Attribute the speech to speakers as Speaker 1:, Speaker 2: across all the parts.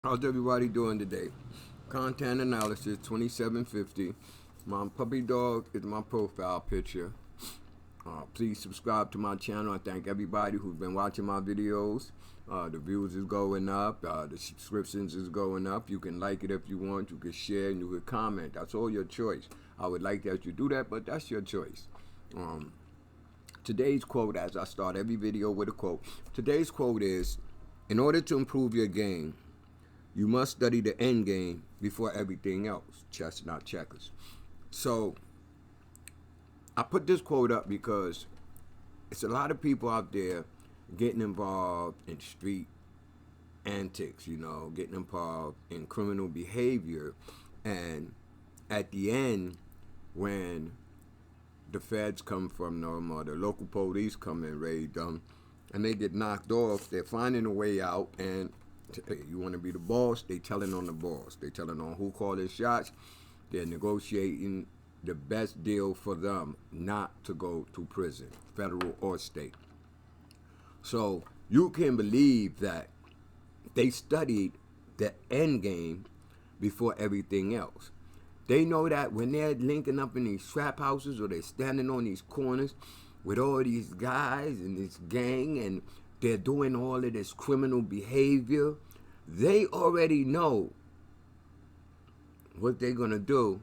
Speaker 1: How's everybody doing today? Content analysis 2750. My puppy dog is my profile picture. Please subscribe to my channel. I thank everybody who's been watching my videos. The views is going up. The subscriptions is going up. You can like it if you want. You can share and you can comment. That's all your choice. I would like that you do that, but that's your choice. Today's quote, as I start every video with a quote, today's quote is, in order to improve your game, you must study the end game before everything else. Chess, not checkers. So, I put this quote up because it's a lot of people out there getting involved in street antics, getting involved in criminal behavior. And at the end, when the feds come from them or the local police come and raid them and they get knocked off, they're finding a way out. And hey, you want to be the boss, they telling on the boss. They telling on who called the shots. They're negotiating the best deal for them not to go to prison, federal or state. So you can believe that they studied the end game before everything else. They know that when they're linking up in these trap houses or they're standing on these corners with all these guys and this gang and they're doing all of this criminal behavior, they already know what they're going to do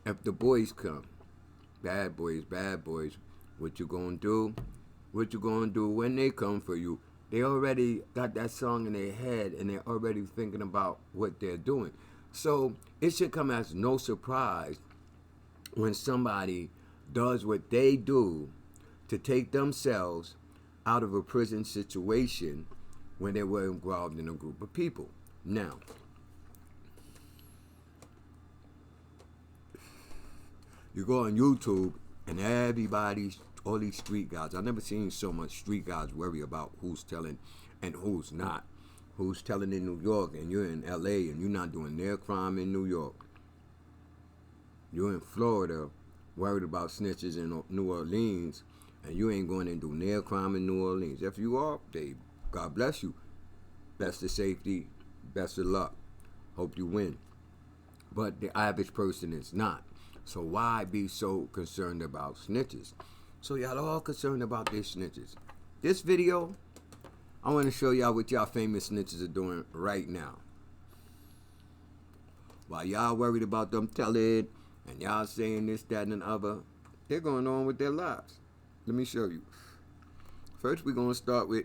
Speaker 1: if the boys come. Bad boys, what you going to do? What you going to do when they come for you? They already got that song in their head and they're already thinking about what they're doing. So it should come as no surprise when somebody does what they do to take themselves out of a prison situation when they were involved in a group of people. Now, you go on YouTube and all these street guys, I've never seen so much street guys worry about who's telling and who's not. Who's telling in New York and you're in LA and you're not doing their crime in New York. You're in Florida worried about snitches in New Orleans and you ain't going to do their crime in New Orleans. If you are, God bless you. Best of safety, best of luck. Hope you win. But the average person is not. So why be so concerned about snitches? So y'all all concerned about these snitches. This video, I want to show y'all what y'all famous snitches are doing right now. While y'all worried about them telling and y'all saying this, that, and the other, they're going on with their lives. Let me show you. First, we're going to start with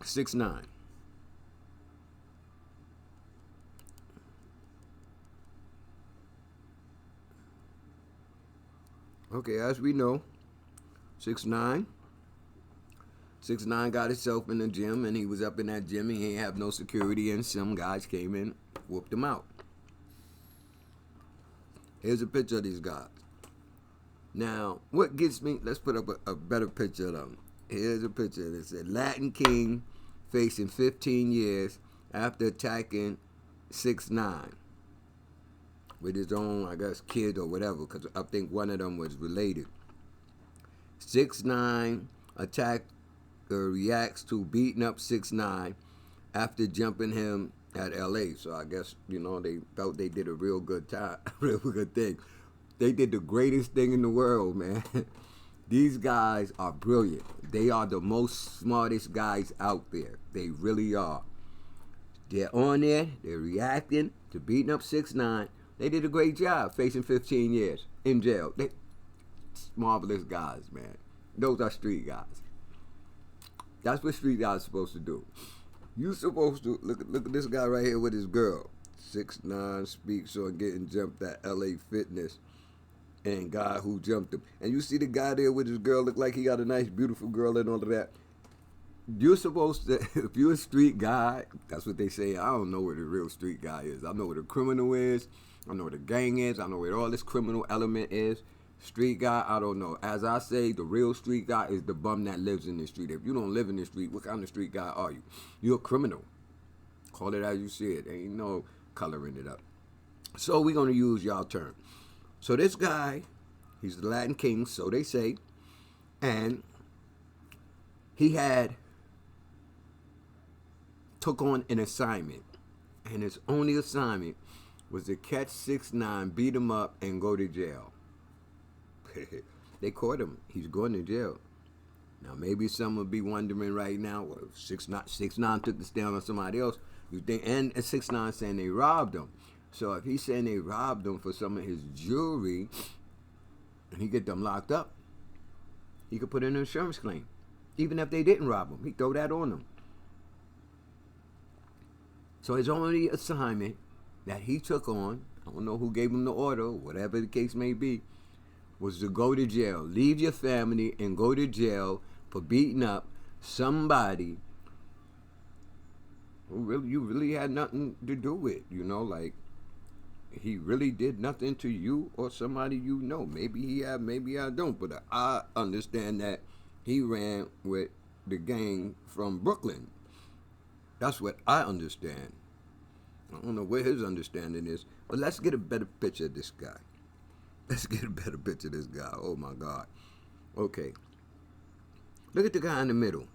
Speaker 1: 6ix9ine. Okay, as we know, 6ix9ine got himself in the gym, and he was up in that gym, and he ain't have no security, and some guys came in, whooped him out. Here's a picture of these guys. Now, what gets me, let's put up a better picture of them. Here's a picture that said Latin King facing 15 years after attacking 6ix9ine with his own, I guess, kid or whatever, because I think one of them was related. 6ix9ine reacts to beating up 6ix9ine after jumping him at LA. So I guess, they felt they did a real good time, real good thing. They did the greatest thing in the world, man. These guys are brilliant. They are the most smartest guys out there. They really are. They're on there. They're reacting to beating up 6ix9ine. They did a great job facing 15 years in jail. They marvelous guys, man. Those are street guys. That's what street guys are supposed to do. You supposed to look at this guy right here with his girl. 6ix9ine speaks on getting jumped at LA Fitness and guy who jumped him. And you see the guy there with his girl, look like he got a nice, beautiful girl and all of that. You're supposed to, if you're a street guy, that's what they say. I don't know where the real street guy is. I know where the criminal is. I know where the gang is. I know where all this criminal element is. Street guy, I don't know. As I say, the real street guy is the bum that lives in the street. If you don't live in the street, what kind of street guy are you? You're a criminal. Call it as you see it. Ain't no coloring it up. So we're going to use y'all term. So this guy, he's the Latin King, so they say, and he took on an assignment. and his only assignment was to catch 6ix9ine, beat him up, and go to jail. They caught him. He's going to jail. Now, maybe some will be wondering right now, well, 6ix9ine took the stand on somebody else. You think, and 6ix9ine saying they robbed him. So if he's saying they robbed him for some of his jewelry, and he get them locked up, he could put in an insurance claim. Even if they didn't rob him, he throw that on them. So his only assignment that he took on, I don't know who gave him the order, whatever the case may be, was to go to jail. Leave your family and go to jail for beating up somebody who you really had nothing to do with. Like he really did nothing to you or somebody you know. Maybe he had, maybe I don't. But I understand that he ran with the gang from Brooklyn. That's what I understand. I don't know where his understanding is, but let's get a better picture of this guy. Oh my God. Okay. Look at the guy in the middle.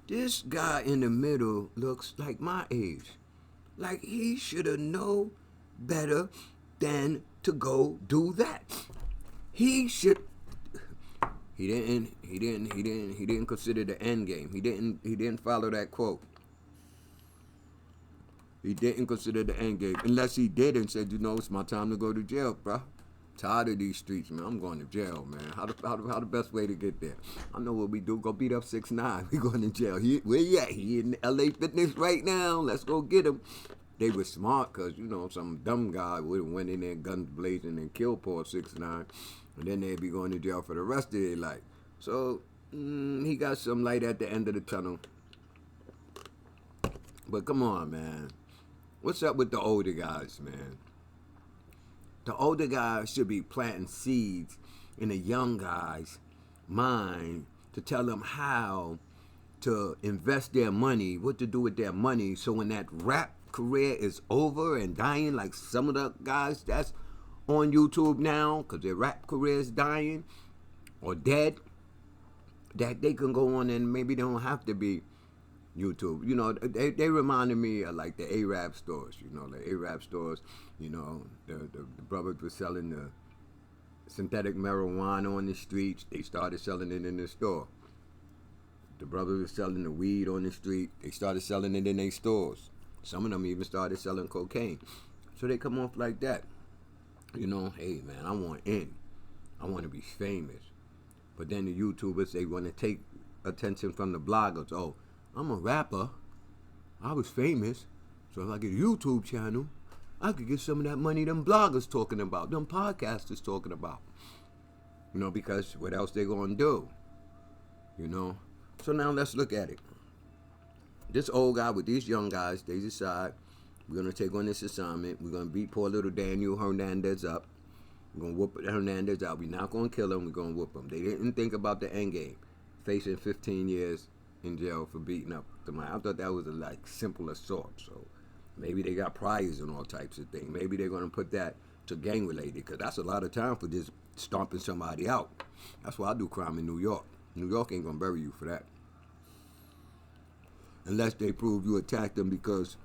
Speaker 1: This guy in the middle looks like my age. Like he should have known better than to go do that. He didn't consider the end game. He didn't follow that quote. He didn't consider the end game. Unless he did and said, it's my time to go to jail, bro. Tired of these streets, man. I'm going to jail, man. How the best way to get there? I know what we do. Go beat up 6ix9ine. We going to jail. Where he at? He in LA Fitness right now. Let's go get him. They were smart because, some dumb guy would have went in there guns blazing and killed poor 6ix9ine. And then they'd be going to jail for the rest of their life. So, he got some light at the end of the tunnel. But come on, man. What's up with the older guys, man? The older guys should be planting seeds in the young guys' mind to tell them how to invest their money, what to do with their money, so when that rap career is over and dying, like some of the guys that's on YouTube now, because their rap career is dying or dead, that they can go on and maybe they don't have to be YouTube. They reminded me of like the Arab stores, the Arab stores, the brothers were selling the synthetic marijuana on the streets. They started selling it in the store. The brothers were selling the weed on the street. They started selling it in their stores. Some of them even started selling cocaine. So they come off like that. Hey man, I want in. I want to be famous. But then the YouTubers, they want to take attention from the bloggers. Oh, I'm a rapper. I was famous. So if I get a YouTube channel, I could get some of that money them bloggers talking about, them podcasters talking about. Because what else they gonna do? So now let's look at it. This old guy with these young guys, they decide we're gonna take on this assignment. We're gonna beat poor little Daniel Hernandez up. We're gonna whoop Hernandez out. We're not gonna kill him. We're gonna whoop him. They didn't think about the end game, facing 15 years in jail for beating up the man. I thought that was a simple assault. So maybe they got priors and all types of things. Maybe they're gonna put that to gang related, because that's a lot of time for just stomping somebody out. That's why I do crime in New York. New York ain't gonna bury you for that, unless they prove you attacked them because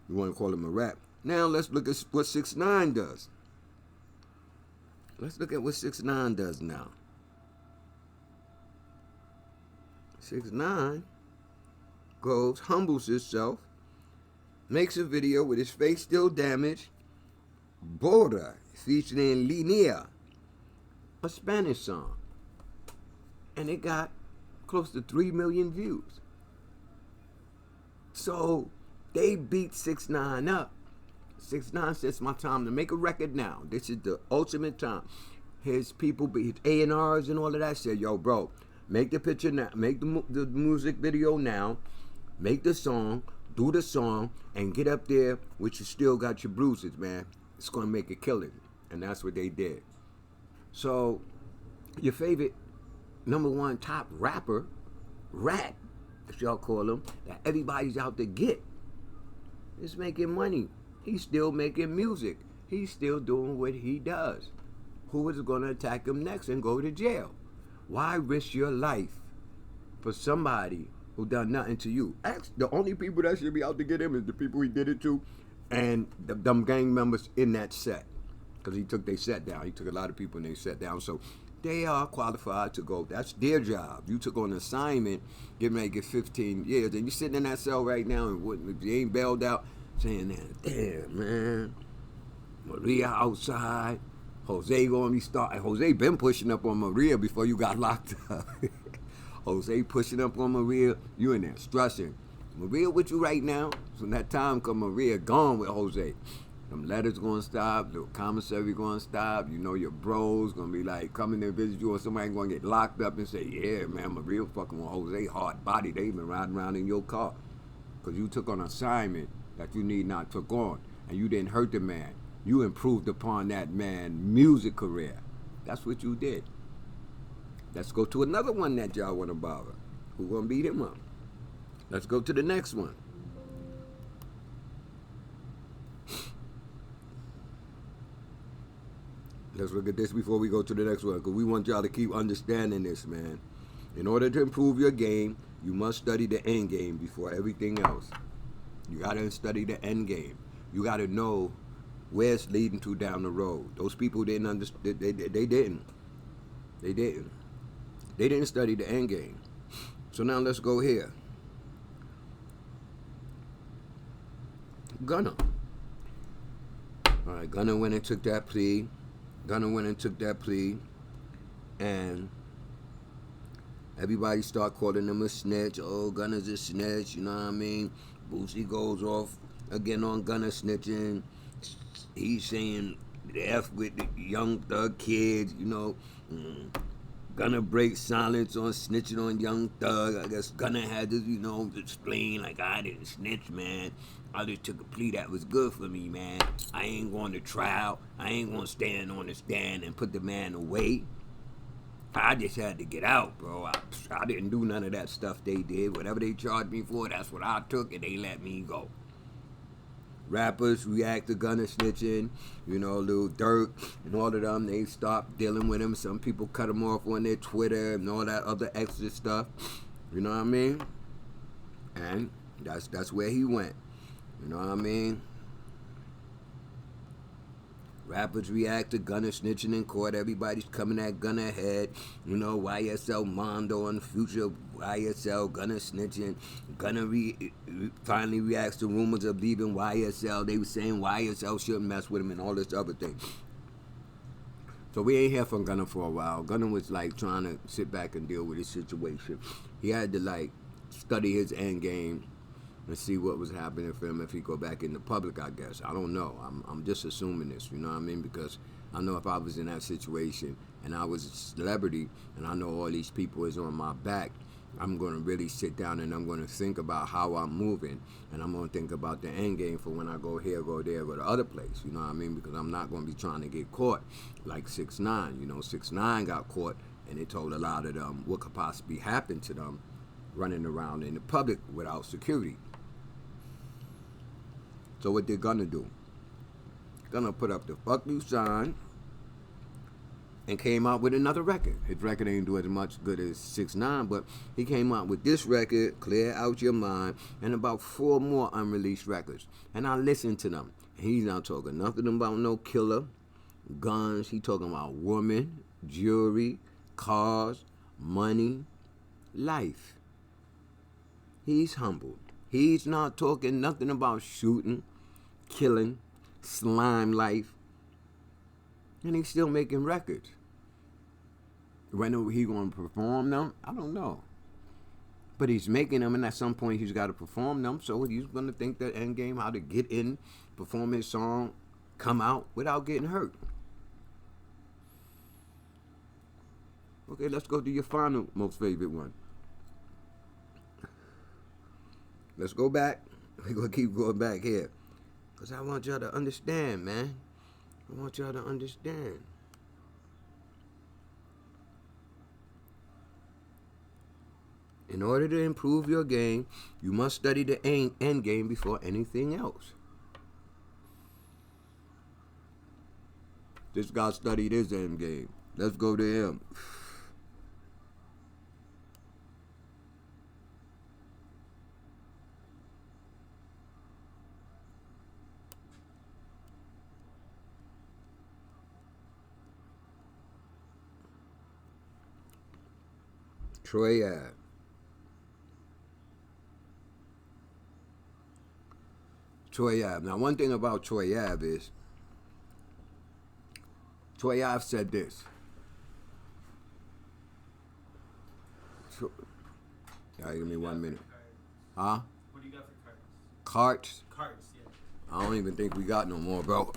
Speaker 1: you want to call him a rap. Now let's look at what 6ix9ine does. Let's look at what 6ix9ine does now. 6ix9ine goes, humbles himself, makes a video with his face still damaged, Border, featuring Linea, a Spanish song. And it got close to 3 million views. So they beat 6ix9ine up. 6ix9ine says, it's my time to make a record now. This is the ultimate time. His people, his A&Rs and all of that said, yo, bro, make the picture now, make the music video now, make the song, do the song, and get up there with you still got your bruises, man. It's going to make a killing. And that's what they did. So your favorite #1 top rapper, rat, as y'all call him, that everybody's out to get, is making money. He's still making music. He's still doing what he does. Who is going to attack him next and go to jail? Why risk your life for somebody who done nothing to you. The only people that should be out to get him is the people he did it to, and them gang members in that set, because he took their set down. He took a lot of people and they set down, so they are qualified to go. That's their job. You took on an assignment, getting ready to get 15 years, and you're sitting in that cell right now, and you ain't bailed out, saying that, damn, man, Maria outside, Jose gonna be starting. Jose been pushing up on Maria before you got locked up. Jose pushing up on Maria, you in there stressing. Maria with you right now. So when that time come, Maria gone with Jose. Them letters gonna stop, the commissary gonna stop. You know your bros gonna be like coming to visit you, or somebody gonna get locked up and say, yeah, man, Maria fucking with Jose, hard body. They been riding around in your car. Because you took on an assignment that you need not took on. And you didn't hurt the man. You improved upon that man's music career. That's what you did. Let's go to another one that y'all want to bother. Who gonna beat him up? Let's go to the next one. Let's look at this before we go to the next one, because we want y'all to keep understanding this, man. In order to improve your game, you must study the end game before everything else. You gotta study the end game. You gotta know where it's leading to down the road. Those people didn't understand. They didn't. They didn't. They didn't study the end game. So now let's go here. Gunna. All right, Gunna went and took that plea. And everybody start calling him a snitch. Oh, Gunna's a snitch, you know what I mean? Boosie goes off again on Gunna snitching. He's saying the F with the young thug kids, you know. Gunna breaks silence on snitching on Young Thug. I guess Gunna had to, you know, explain, like, I didn't snitch, man. I just took a plea that was good for me, man. I ain't going to trial. I ain't going to stand on the stand and put the man away. I just had to get out, bro. I didn't do none of that stuff they did. Whatever they charged me for, that's what I took, and they let me go. Rappers react to Gunna snitching, you know, Lil Durk and all of them, they stopped dealing with him. Some people cut him off on their Twitter and all that other extra stuff, you know what I mean? And that's where he went, you know what I mean? Rappers react to Gunna snitching in court. Everybody's coming at Gunna head. You know, YSL Mondo and Future YSL, Gunna snitching. Gunna finally reacts to rumors of leaving YSL. They were saying YSL shouldn't mess with him and all this other thing. So we ain't hear from Gunna for a while. Gunna was like trying to sit back and deal with his situation. He had to like study his end game and see what was happening for him if he go back in the public, I guess. I don't know. I'm just assuming this, you know what I mean? Because I know if I was in that situation and I was a celebrity and I know all these people is on my back, I'm going to really sit down and I'm going to think about how I'm moving, and I'm going to think about the end game for when I go here, go there, go to other place, you know what I mean? Because I'm not going to be trying to get caught like 6ix9ine. You know, 6ix9ine got caught and they told a lot of them what could possibly happen to them running around in the public without security. So what they're gonna do? Gonna put up the fuck you sign and came out with another record. His record ain't do as much good as 6ix9ine, but he came out with this record, Clear Out Your Mind, and about 4 more unreleased records. And I listened to them. He's not talking nothing about no killer, guns. He talking about women, jewelry, cars, money, life. He's humble. He's not talking nothing about shooting, killing, slime life. And he's still making records. When he going to perform them, I don't know. But he's making them, and at some point he's got to perform them. So he's going to think the end game, how to get in, perform his song, come out without getting hurt. Okay, let's go to your final most favorite one. Let's go back. We're going to keep going back here. Because I want y'all to understand, man. I want y'all to understand. In order to improve your game, you must study the end game before anything else. This guy studied his end game. Let's go to him. Troy Ave. Troy Ave. Now, one thing about Troy Ave is Troy Ave said this. All right, give me 1 minute. Huh?
Speaker 2: What do you got for
Speaker 1: Carts?
Speaker 2: cards? Cards, yeah.
Speaker 1: I don't even think we got no more, bro.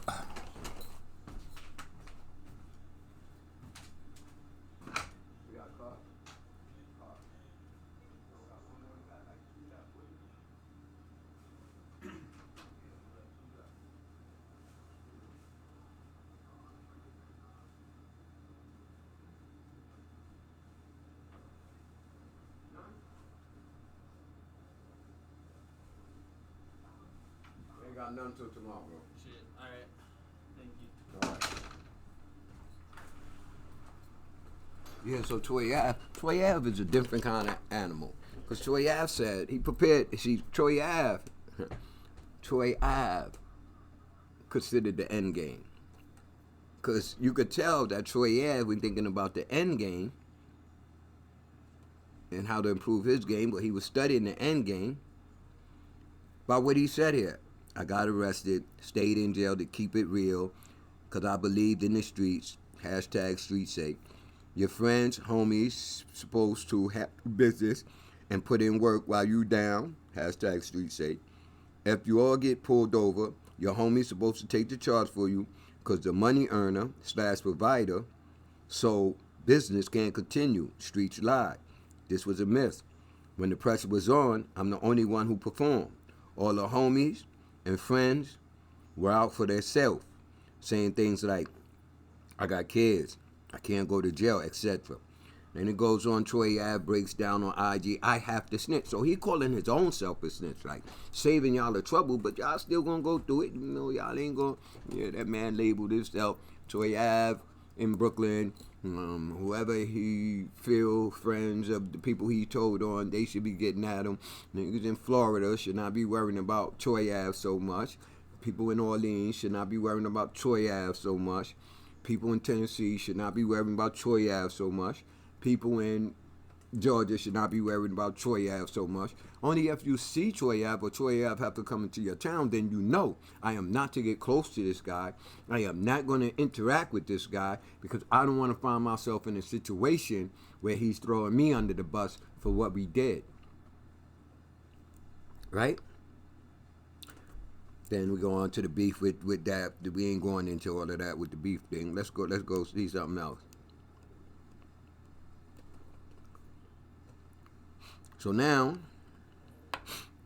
Speaker 1: Ain't got none till tomorrow, bro.
Speaker 2: Shit. Alright. Thank you.
Speaker 1: All right. Yeah, so Troy Ave is a different kind of animal. Because Troy Ave said, he prepared, see, Troy Ave considered the end game. Because you could tell that Troy Ave was thinking about the end game and how to improve his game, but he was studying the end game by what he said here. I got arrested, stayed in jail to keep it real, because I believed in the streets, hashtag street sake. Your friends, homies, supposed to have business and put in work while you down, hashtag street sake. If you all get pulled over, your homie's supposed to take the charge for you, because the money earner / provider, so business can't continue, streets lie. This was a myth. When the pressure was on, I'm the only one who performed. All the homies and friends were out for themselves, saying things like, I got kids, I can't go to jail, etc. Then it goes on, Troy Ave breaks down on IG, I have to snitch. So he calling his own self a snitch, like saving y'all the trouble, but y'all still gonna go through it. You know, y'all ain't gonna, yeah, that man labeled himself Troy Ave in Brooklyn. Whoever he feel friends of the people he told on, they should be getting at him. Niggas in Florida should not be worrying about Troy Ave so much. People in Orleans should not be worrying about Troy Ave so much. People in Tennessee should not be worrying about Troy Ave so much. People in Georgia should not be worried about Troy Ave so much. Only if you see Troy Ave or Troy Ave have to come into your town, then you know I am not to get close to this guy. I am not going to interact with this guy because I don't want to find myself in a situation where he's throwing me under the bus for what we did. Right? Then we go on to the beef with that. We ain't going into all of that with the beef thing. Let's go see something else. So now,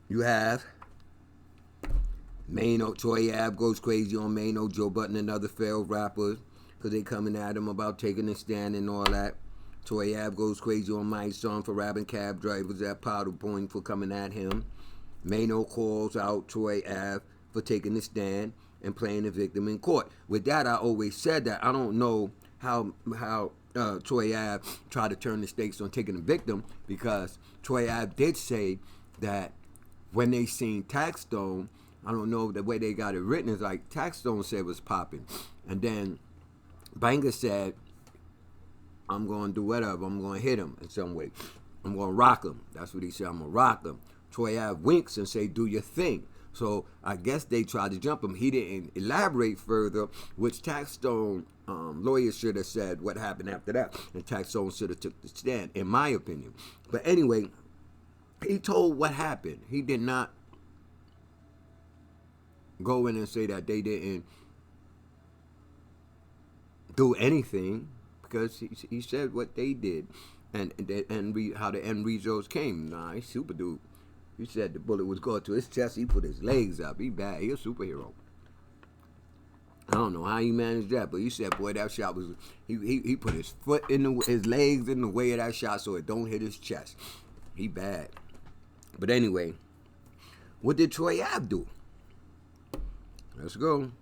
Speaker 1: you have Maino, Troy Ave goes crazy on Maino, Joe Budden and other failed rappers because they coming at him about taking a stand and all that. Troy Ave goes crazy on my son for robbing cab drivers at Powder Point for coming at him. Maino calls out Troy Ave for taking a stand and playing the victim in court. With that, I always said that I don't know how Troy Ave tried to turn the stakes on taking a victim, because Troy Ave did say that when they seen Taxstone, I don't know the way they got it written, is like Taxstone said was popping. And then Banger said, I'm going to do whatever, I'm going to hit him in some way. I'm going to rock him. That's what he said, I'm going to rock him. Troy Ave winks and say, do your thing. So I guess they tried to jump him. He didn't elaborate further, which Taxstone lawyers should have said what happened after that. And Taxstone should have took the stand, in my opinion. But anyway, he told what happened. He did not go in and say that they didn't do anything, because he said what they did and how the end results came. Nah, he's super dude. He said the bullet was going to his chest. He put his legs up. He bad. He a superhero. I don't know how he managed that, but he said, boy, that shot was, he put his foot in his legs in the way of that shot so it don't hit his chest. He bad. But anyway, what did Troy Ave do? Let's go.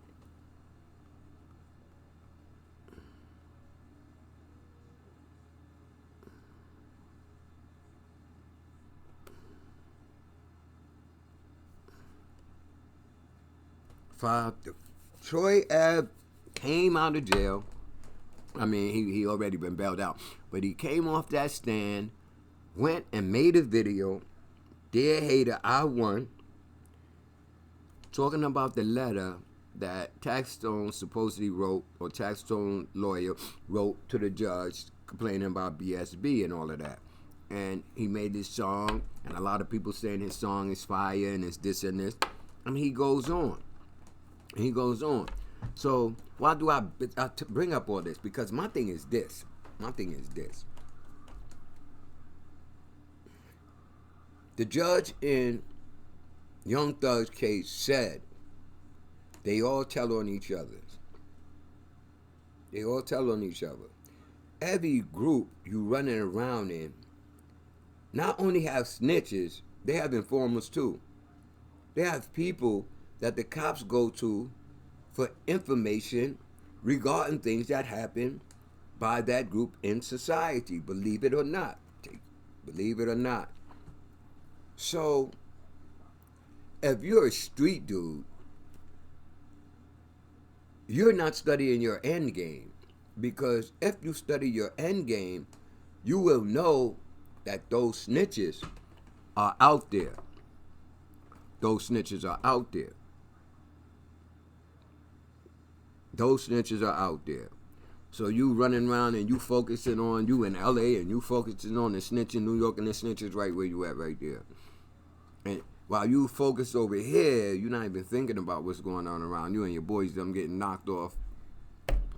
Speaker 1: Troy Ave came out of jail. I mean, he already been bailed out, but he came off that stand went and made a video, Dear Hater, I Won, talking about the letter that Taxstone supposedly wrote, or Taxstone lawyer wrote to the judge complaining about BSB and all of that. And he made this song, and a lot of people saying his song is fire and it's this and this. I mean, he goes on. He goes on. So why do I bring up all this? Because my thing is this. The judge in Young Thug's case said they all tell on each other. Every group you running around in not only have snitches, they have informers too. They have people that the cops go to for information regarding things that happen by that group in society. Believe it or not. So, if you're a street dude, you're not studying your end game. Because if you study your end game, you will know that those snitches are out there. Those snitches are out there. So you running around and you focusing on you in LA and you focusing on the snitch in New York and the snitches right where you at right there. And while you focus over here, you're not even thinking about what's going on around you and your boys them getting knocked off.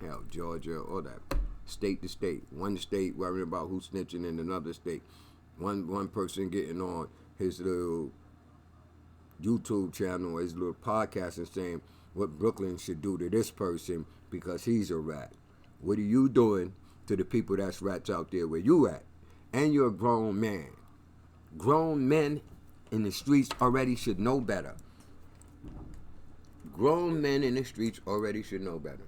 Speaker 1: Hell, Georgia, all that. State to state. One state worrying about who's snitching in another state. One person getting on his little YouTube channel or his little podcast and saying what Brooklyn should do to this person because he's a rat. What are you doing to the people that's rats out there where you at? And you're a grown man. Grown men in the streets already should know better. Grown men in the streets already should know better.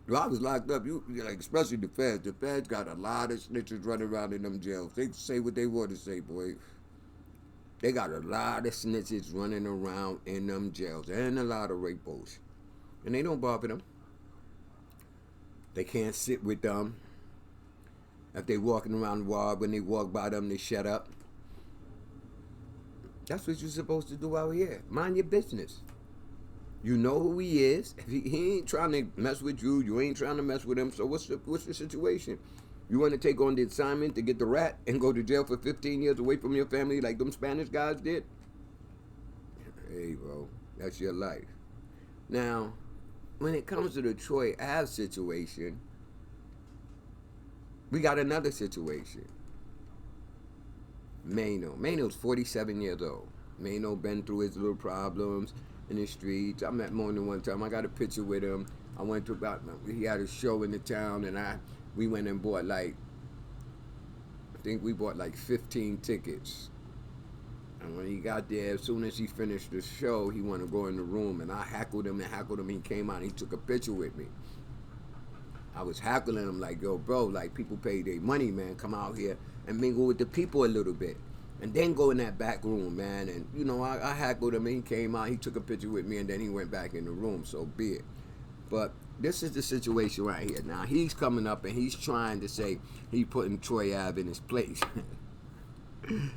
Speaker 1: Well, I was locked up, like especially the feds. The feds got a lot of snitches running around in them jails. They say what they want to say, boy. They got a lot of snitches running around in them jails and a lot of rapos. And they don't bother them. They can't sit with them. If they walking around the ward, when they walk by them, they shut up. That's what you're supposed to do out here. Mind your business. You know who he is. If he ain't trying to mess with you, you ain't trying to mess with him. So what's the situation? You want to take on the assignment to get the rat and go to jail for 15 years away from your family like them Spanish guys did? Hey, bro, that's your life. Now, when it comes to the Troy Ave situation, we got another situation. Maino's 47 years old. Maino been through his little problems in the streets. I met Maino one time. I got a picture with him. I went to he had a show in the town, and we went and bought I think we bought 15 tickets. And when he got there, as soon as he finished the show, he wanted to go in the room, and I heckled him. He came out and he took a picture with me. I was heckling him like, yo, bro, like people pay their money, man. Come out here and mingle with the people a little bit. And then go in that back room, man. And, I heckled him and he came out. He took a picture with me and then he went back in the room. So be it. But this is the situation right here. Now, he's coming up and he's trying to say he putting Troy Ave in his place. And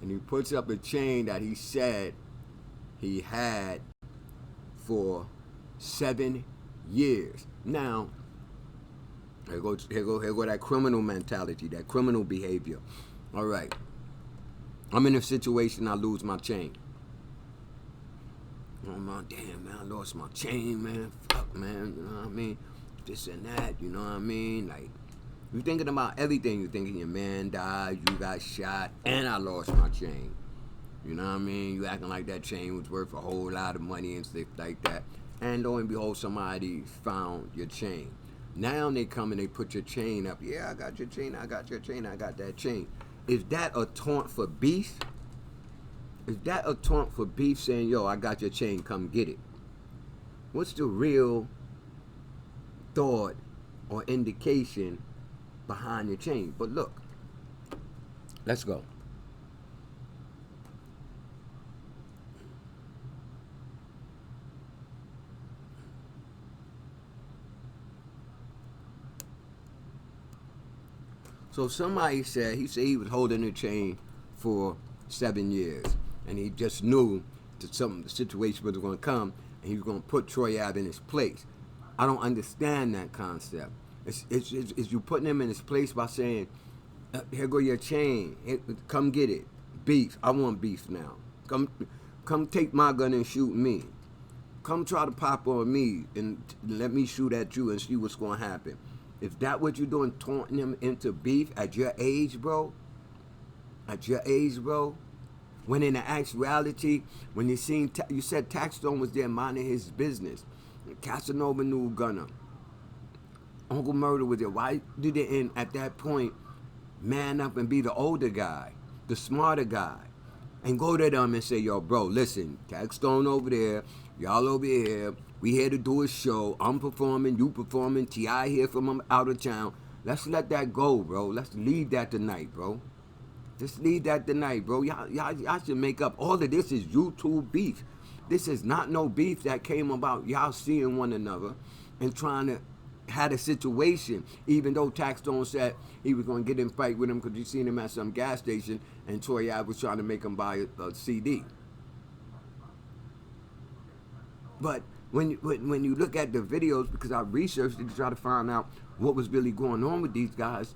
Speaker 1: he puts up a chain that he said he had for 7 years. Now, here go that criminal mentality, that criminal behavior. All right. I'm in a situation, I lose my chain. Oh, my damn, man, I lost my chain, man. Fuck, man, you know what I mean? This and that, you know what I mean? Like, you're thinking about everything. You're thinking your man died, you got shot, and I lost my chain. You know what I mean? You acting like that chain was worth a whole lot of money and stuff like that. And lo and behold, somebody found your chain. Now they come and they put your chain up. Yeah, I got your chain, I got your chain, I got that chain. Is that a taunt for beef? Is that a taunt for beef saying, yo, I got your chain, come get it? What's the real thought or indication behind your chain? But look, let's go. So somebody said he was holding the chain for 7 years, and he just knew that the situation was going to come, and he was going to put Troy Ave in his place. I don't understand that concept. It's you putting him in his place by saying, "Here go your chain. Come get it. Beef. I want beef now. Come take my gun and shoot me. Come try to pop on me and let me shoot at you and see what's going to happen." Is that what you're doing, taunting him into beef at your age, bro? At your age, bro? When in the actuality, when you said Taxstone was there minding his business. Casanova knew Gunner. Uncle Murder was there. Why did they, at that point, man up and be the older guy, the smarter guy, and go to them and say, "Yo, bro, listen, Taxstone over there, y'all over here, we here to do a show. I'm performing, you performing, T.I. here from out of town. Let's let that go, bro. Let's leave that tonight, bro. Just leave that tonight, bro. Y'all should make up. All of this is YouTube beef. This is not no beef that came about y'all seeing one another and trying to had a situation, even though Taxstone said he was going to get in fight with him because you seen him at some gas station and Troy Ave was trying to make him buy a CD. But when you look at the videos, because I researched it to try to find out what was really going on with these guys,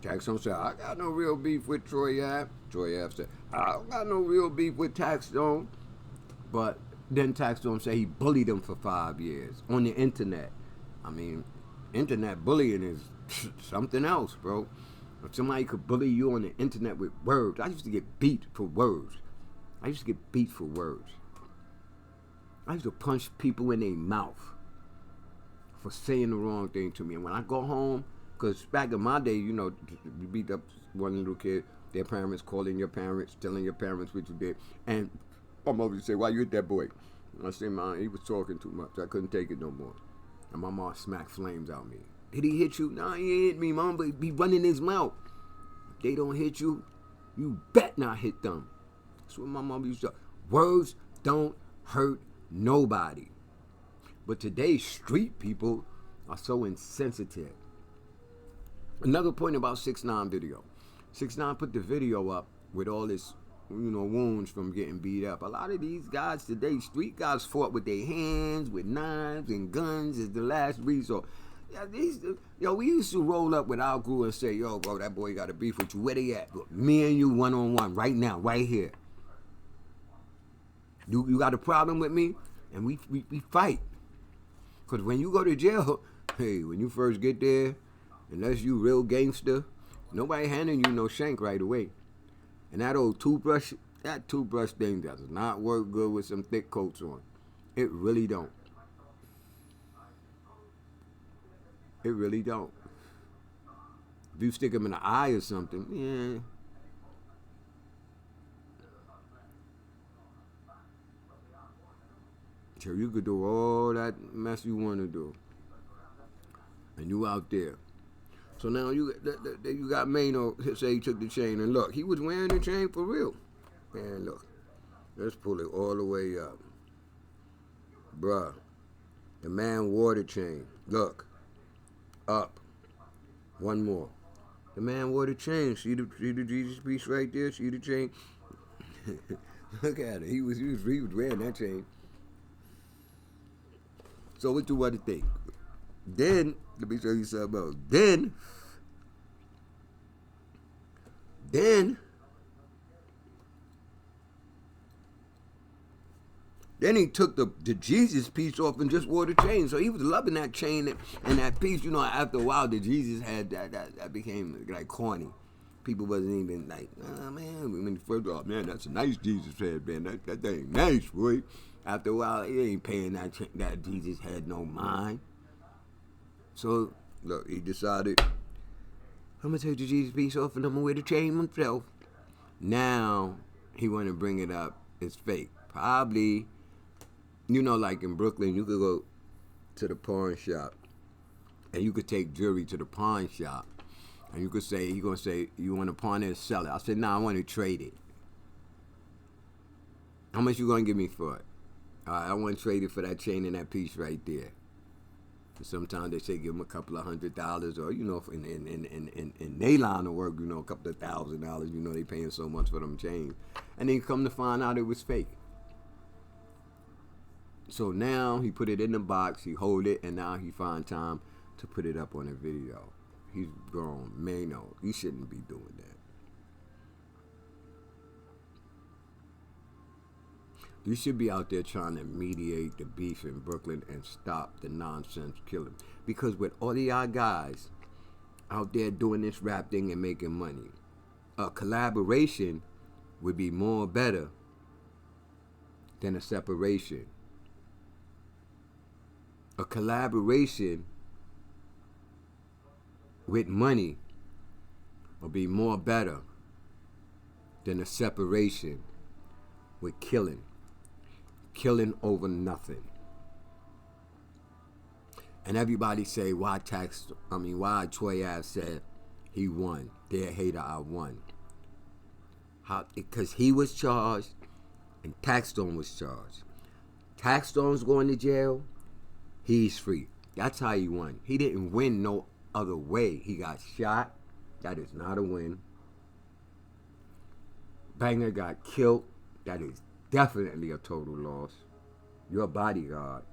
Speaker 1: Taxstone said, "I got no real beef with Troy Ave." Troy Ave said, "I don't got no real beef with Taxstone." But then Taxstone said he bullied him for 5 years on the internet. I mean, internet bullying is something else, bro. If somebody could bully you on the internet with words, I used to get beat for words. I used to punch people in their mouth for saying the wrong thing to me. And when I go home, because back in my day, you beat up one little kid, their parents calling your parents, telling your parents what you did. And my mother would say, "Why you hit that boy?" I say, "Man, he was talking too much. I couldn't take it no more." And my mom smacked flames out me. "Did he hit you?" "No, he ain't hit me, Mom, but he running his mouth." If they don't hit you, you bet not hit them. That's what my mom used to say. Words don't hurt nobody. But today's street people are so insensitive. Another point about 6ix9ine video. 6ix9ine put the video up with all this, wounds from getting beat up. A lot of these guys today, street guys, fought with their hands, with knives and guns as the last resort. Yeah, we used to roll up with our crew and say, "Yo, bro, that boy got a beef with you. Where they at? Me and you one-on-one right now, right here. You got a problem with me?" And we fight. Because when you go to jail, hey, when you first get there, unless you real gangster, nobody handing you no shank right away. And that old toothbrush thing does not work good with some thick coats on. It really don't. It really don't. If you stick them in the eye or something, yeah. So you could do all that mess you want to do. And you out there. So now you got Maino say he took the chain, and look, he was wearing the chain for real. Man, look, let's pull it all the way up. Bruh, the man wore the chain. Look, up. One more. The man wore the chain. See the Jesus piece right there? See the chain? Look at it. He was wearing that chain. So what you want to think? Then, let me show you something else. Then he took the Jesus piece off and just wore the chain. So he was loving that chain and that piece. After a while, the Jesus had that became like corny. People wasn't even like, "Oh man," when first off, "Man, that's a nice Jesus head, man. That thing nice, boy." After a while, he ain't paying that Jesus head no mind. So look, he decided, "I'm gonna take the Jesus piece off and I'm gonna wear the chain myself." Now he wanna bring it up. It's fake. Probably, like in Brooklyn, you could go to the pawn shop and you could take jewelry to the pawn shop. And you could say, you're going to say, "You want to pawn it or sell it?" I said, "No, I want to trade it." "How much you going to give me for it?" "All right, I want to trade it for that chain and that piece right there." Sometimes they say give them a couple of $100, or in their line of work, a couple of $1,000. They paying so much for them chains, and then come to find out it was fake. So now he put it in the box, he hold it, and now he find time to put it up on a video. He's grown, Maino. He shouldn't be doing that. You should be out there trying to mediate the beef in Brooklyn and stop the nonsense killing. Because with all of y'all guys out there doing this rap thing and making money, a collaboration would be more better than a separation. A collaboration with money will be more better than a separation with killing. Killing over nothing. And everybody say, why Troy Ave said he won. Dear hater, I won. Because he was charged and Taxstone was charged. Taxstone's going to jail. He's free. That's how he won. He didn't win no other way. He got shot. That is not a win. Banger got killed. That is definitely a total loss. Your bodyguard.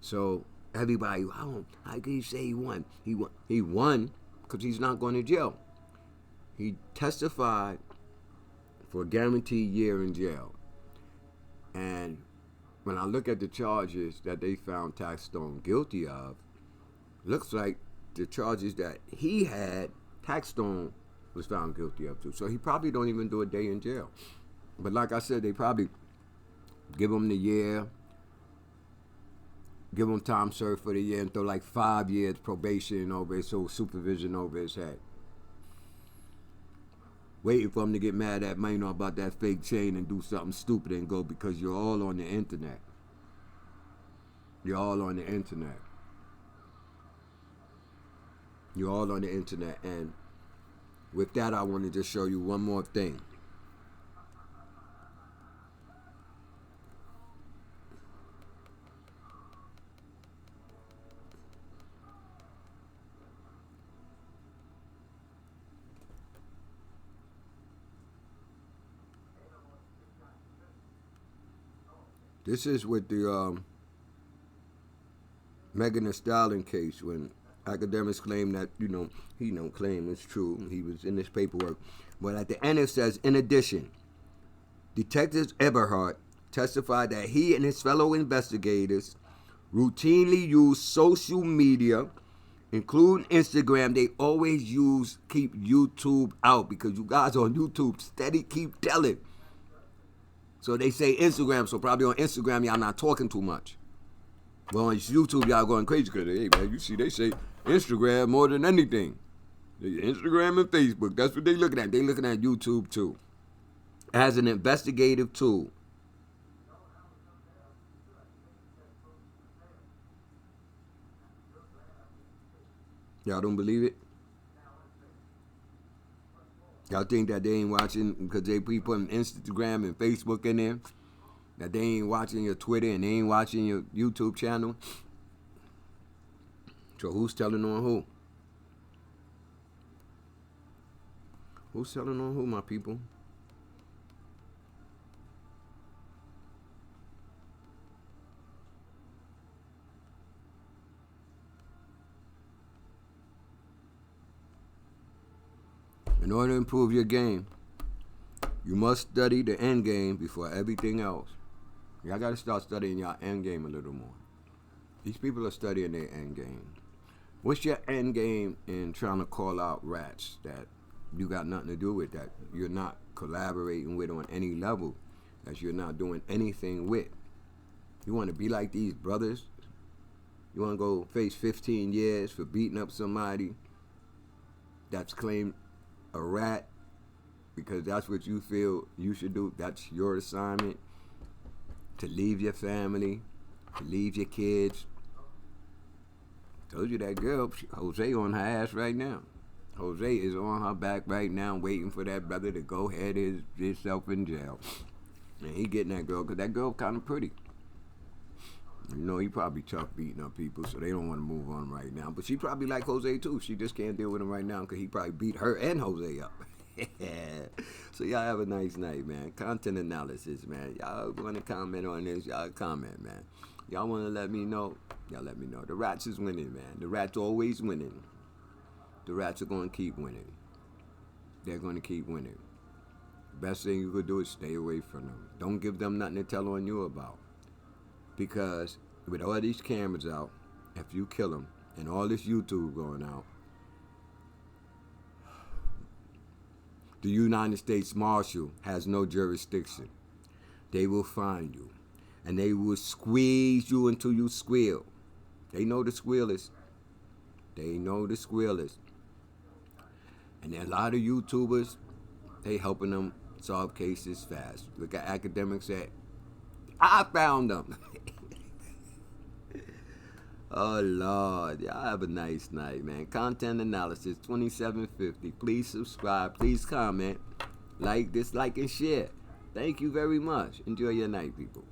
Speaker 1: So everybody, how can you say he won? He won because he's not going to jail. He testified for a guaranteed year in jail. And when I look at the charges that they found Taxstone guilty of, looks like the charges that he had, Taxstone was found guilty of too. So he probably don't even do a day in jail. But like I said, they probably give him the year, give him time served for the year, and throw like 5 years probation over his, so supervision over his head. Waiting for him to get mad at Maino about that fake chain and do something stupid and go, because you're all on the internet. You're all on the internet. You're all on the internet. And with that, I wanted to show you one more thing. This is with the Megan Thee Stallion case, when academics claim that, he don't claim it's true. He was in this paperwork. But at the end it says, in addition, Detective Eberhardt testified that he and his fellow investigators routinely use social media, including Instagram. They always keep YouTube out, because you guys on YouTube steady keep telling. So they say Instagram, so probably on Instagram y'all not talking too much. But on YouTube y'all going crazy because, hey man, you see they say Instagram more than anything. Instagram and Facebook, that's what they looking at. They looking at YouTube too. As an investigative tool. Y'all don't believe it? Y'all think that they ain't watching because they be putting Instagram and Facebook in there? That they ain't watching your Twitter and they ain't watching your YouTube channel? So who's telling on who? Who's telling on who, my people? In order to improve your game, you must study the end game before everything else. Y'all got to start studying your end game a little more. These people are studying their end game. What's your end game in trying to call out rats that you got nothing to do with, that you're not collaborating with on any level, that you're not doing anything with? You want to be like these brothers? You want to go face 15 years for beating up somebody that's claimed a rat because that's what you feel you should do? That's your assignment, to leave your family, to leave your kids. Told you that girl, Jose on her ass right now. Jose is on her back right now waiting for that brother to go head himself in jail. And he getting that girl because that girl kind of pretty. You know, he probably tough beating up people, so they don't want to move on right now. But she probably like Jose too. She just can't deal with him right now because he probably beat her and Jose up. So y'all have a nice night, man. Content analysis, man. Y'all want to comment on this? Y'all comment, man. Y'all want to let me know? Y'all let me know. The Rats is winning, man. The Rats always winning. The Rats are going to keep winning. They're going to keep winning. The best thing you could do is stay away from them. Don't give them nothing to tell on you about. Because with all these cameras out, if you kill them and all this YouTube going out, the United States Marshal has no jurisdiction. They will find you. And they will squeeze you until you squeal. They know the squealers. They know the squealers. And there are a lot of YouTubers, they helping them solve cases fast. Look at academics at, I found them. Oh, Lord. Y'all have a nice night, man. Content analysis, 2750. Please subscribe. Please comment. Like, dislike, and share. Thank you very much. Enjoy your night, people.